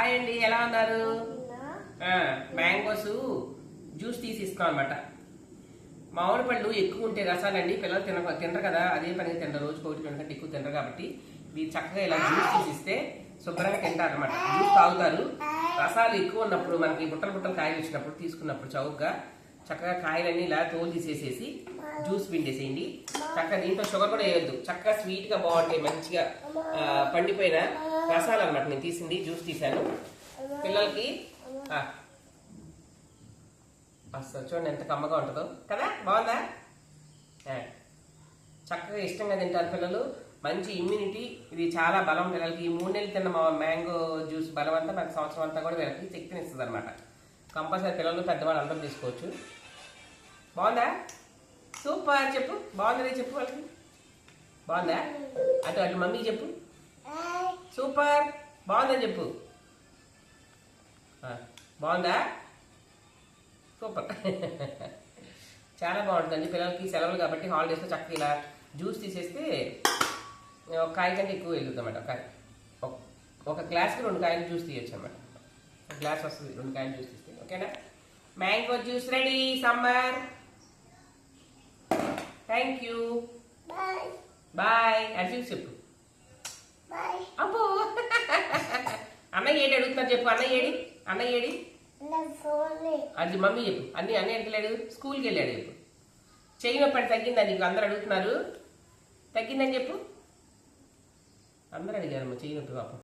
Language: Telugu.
హాయ్ అండి, ఎలా ఉన్నారు? మ్యాంగోస్ జ్యూస్ తీసి ఇస్తాం అనమాట. మామిడి పళ్ళు ఎక్కువ ఉంటే రసాలండి పిల్లలు తినరు కదా, అదే పనిగా తినరు. రోజుకి ఒకటి కంటే ఎక్కువ తినరు కాబట్టి మీరు చక్కగా ఇలా జ్యూస్ తీసిస్తే శుభ్రంగా తింటారు అనమాట. జ్యూస్ తాగుతారు. రసాలు ఎక్కువ ఉన్నప్పుడు మనకి బుట్టలు కాయలు వచ్చినప్పుడు తీసుకున్నప్పుడు చౌకగా చక్కగా కాయలన్నీ ఇలా తోలు తీసేసేసి జ్యూస్ పిండేసేయండి. చక్కగా దీంట్లో షుగర్ కూడా వేయద్దు. చక్కగా స్వీట్ గా బాగుంటాయి. మంచిగా పండిపోయిన రసాలు అనమాట. నేను తీసింది జ్యూస్ తీసాను పిల్లలకి. అసలు చూడండి ఎంత కమ్మగా ఉంటుందో కదా, బాగుందా? చక్కగా ఇష్టంగా తింటారు పిల్లలు. మంచి ఇమ్యూనిటీ, ఇది చాలా బలం పిల్లలకి. ఈ 3 నెలలు తిన్న మ్యాంగో జ్యూస్ బలం అంతా మనకి సంవత్సరం అంతా కూడా వీళ్ళకి శక్తిని ఇస్తుంది అనమాట. కంపల్సరీ పిల్లలు పెద్దవాళ్ళు అందరూ తీసుకోవచ్చు. బాగుందా? సూపర్. చెప్పు బాగుందని చెప్పు వాళ్ళకి. బాగుందా? అటు మమ్మీకి చెప్పు సూపర్ బాగుందని చెప్పు. బాగుందా? సూపర్. చాలా బాగుంటుందండి పిల్లలకి. సెలవులు కాబట్టి హాలిడేస్లో చక్కగా ఇలా జ్యూస్ తీసేస్తే ఒక కాయ కంటే ఎక్కువ వెళ్తుంది అన్నమాట. ఒక గ్లాస్కి 2 కాయలు జ్యూస్ తీయచ్చు అన్నమాట. ఒక గ్లాస్ వస్తుంది 2 కాయలు జ్యూస్ తీస్తే. ఓకేనా? Mango juice ready summer. Thank you. బాయ్ అని చూసి చెప్పు. అబ్బో అన్నయ్య ఏడి అడుగుతున్నారు చెప్పు. అన్నయ్య ఏడి అది మమ్మీ చెప్పు. అన్నయ్య వెళ్ళాడు, స్కూల్కి వెళ్ళాడు చెప్పు. చెయ్యి నొప్పి అంటే తగ్గిందా నీకు? అందరు అడుగుతున్నారు. తగ్గిందని చెప్పు. అందరూ అడిగారమ్మా చెయ్యి నొప్పి పాపం.